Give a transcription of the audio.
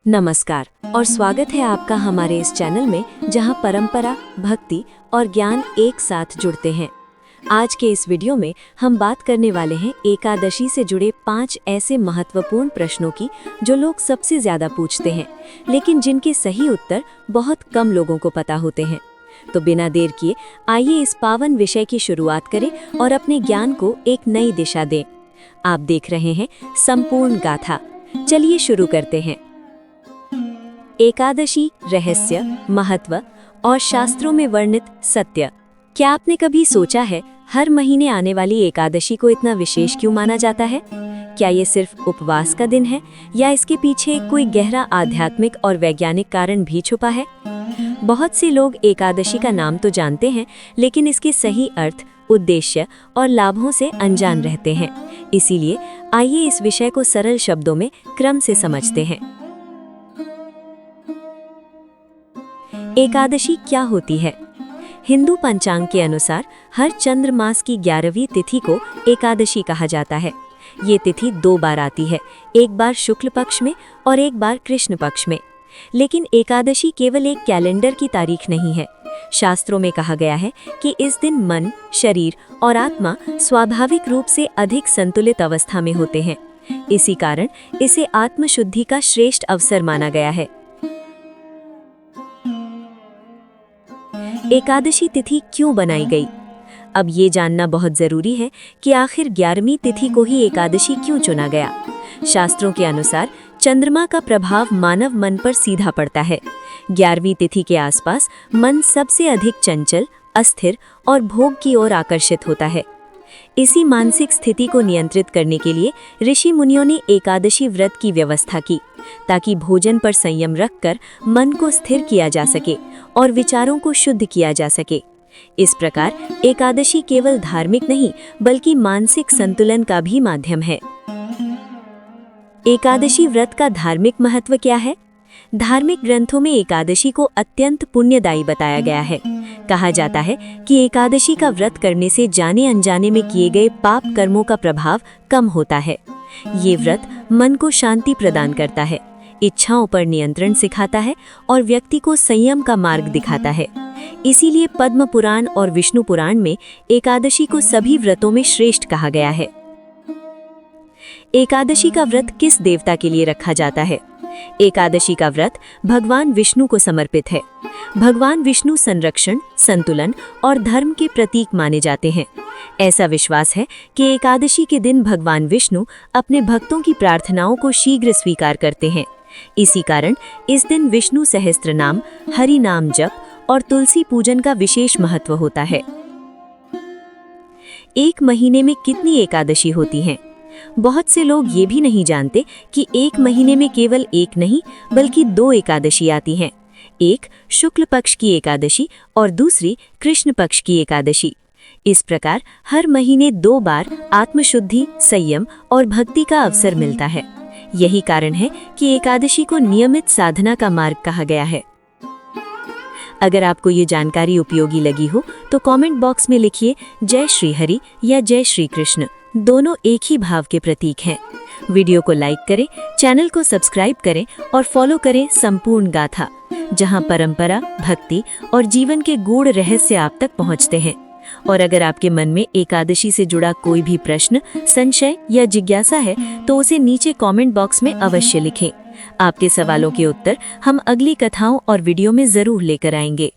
नमस्कार और स्वागत है आपका हमारे इस चैनल में, जहां परंपरा, भक्ति और ज्ञान एक साथ जुड़ते हैं। आज के इस वीडियो में हम बात करने वाले हैं एकादशी से जुड़े 5 ऐसे महत्वपूर्ण प्रश्नों की जो लोग सबसे ज्यादा पूछते हैं, लेकिन जिनके सही उत्तर बहुत कम लोगों को पता होते हैं। तो बिना देर किए आइए इस पावन विषय की शुरुआत करें और अपने ज्ञान को एक नई दिशा दें। आप देख रहे हैं संपूर्ण गाथा। चलिए शुरू करते हैं। एकादशी, रहस्य, महत्व और शास्त्रों में वर्णित सत्य। क्या आपने कभी सोचा है हर महीने आने वाली एकादशी को इतना विशेष क्यों माना जाता है? क्या ये सिर्फ उपवास का दिन है या इसके पीछे कोई गहरा आध्यात्मिक और वैज्ञानिक कारण भी छुपा है? बहुत से लोग एकादशी का नाम तो जानते हैं, लेकिन इसके सही अर्थ, उद्देश्य और लाभों से अनजान रहते हैं। इसीलिए आइए इस विषय को सरल शब्दों में क्रम से समझते हैं। एकादशी क्या होती है? हिंदू पंचांग के अनुसार हर चंद्र मास की 11वीं तिथि को एकादशी कहा जाता है। ये तिथि 2 बार आती है, एक बार शुक्ल पक्ष में और एक बार कृष्ण पक्ष में। लेकिन एकादशी केवल एक कैलेंडर की तारीख नहीं है। शास्त्रों में कहा गया है कि इस दिन मन, शरीर और आत्मा स्वाभाविक रूप से अधिक संतुलित अवस्था में होते हैं। इसी कारण इसे आत्मशुद्धि का श्रेष्ठ अवसर माना गया है। एकादशी तिथि क्यों बनाई गई? अब ये जानना बहुत जरूरी है कि आखिर 11वीं तिथि को ही एकादशी क्यों चुना गया। शास्त्रों के अनुसार चंद्रमा का प्रभाव मानव मन पर सीधा पड़ता है। 11वीं तिथि के आसपास मन सबसे अधिक चंचल, अस्थिर और भोग की ओर आकर्षित होता है। इसी मानसिक स्थिति को नियंत्रित करने के लिए ऋषि मुनियों ने एकादशी व्रत की व्यवस्था की, ताकि भोजन पर संयम रखकर मन को स्थिर किया जा सके और विचारों को शुद्ध किया जा सके। इस प्रकार एकादशी केवल धार्मिक नहीं, बल्कि मानसिक संतुलन का भी माध्यम है। एकादशी व्रत का धार्मिक महत्व क्या है? धार्मिक ग्रंथों में एकादशी को अत्यंत पुण्यदायी बताया गया है। कहा जाता है कि एकादशी का व्रत करने से जाने अनजाने में किए गए पाप कर्मों का प्रभाव कम होता है। ये व्रत मन को शांति प्रदान करता है, इच्छाओं पर नियंत्रण सिखाता है और व्यक्ति को संयम का मार्ग दिखाता है। इसीलिए पद्म पुराण और विष्णु पुराण में एकादशी को सभी व्रतों में श्रेष्ठ कहा गया है। एकादशी का व्रत किस देवता के लिए रखा जाता है? एकादशी का व्रत भगवान विष्णु को समर्पित है। भगवान विष्णु संरक्षण, संतुलन और धर्म के प्रतीक माने जाते हैं। ऐसा विश्वास है कि एकादशी के दिन भगवान विष्णु अपने भक्तों की प्रार्थनाओं को शीघ्र स्वीकार करते हैं। इसी कारण इस दिन विष्णु सहस्त्र नाम, हरि नाम जप और तुलसी पूजन का विशेष महत्व होता है। एक महीने में कितनी एकादशी होती हैं? बहुत से लोग ये भी नहीं जानते कि एक महीने में केवल एक नहीं, बल्कि 2 एकादशी आती हैं। एक शुक्ल पक्ष की एकादशी और दूसरी कृष्ण पक्ष की एकादशी। इस प्रकार हर महीने 2 बार आत्मशुद्धि, संयम और भक्ति का अवसर मिलता है। यही कारण है कि एकादशी को नियमित साधना का मार्ग कहा गया है। अगर आपको ये जानकारी उपयोगी लगी हो तो कमेंट बॉक्स में लिखिए जय श्री हरि या जय श्री कृष्ण। दोनों एक ही भाव के प्रतीक हैं। वीडियो को लाइक करें, चैनल को सब्सक्राइब करें और फॉलो करें संपूर्ण गाथा, जहां परंपरा, भक्ति और जीवन के गूढ़ रहस्य आप तक पहुंचते हैं। और अगर आपके मन में एकादशी से जुड़ा कोई भी प्रश्न, संशय या जिज्ञासा है तो उसे नीचे कमेंट बॉक्स में अवश्य लिखें। आपके सवालों के उत्तर हम अगली कथाओं और वीडियो में जरूर लेकर आएंगे।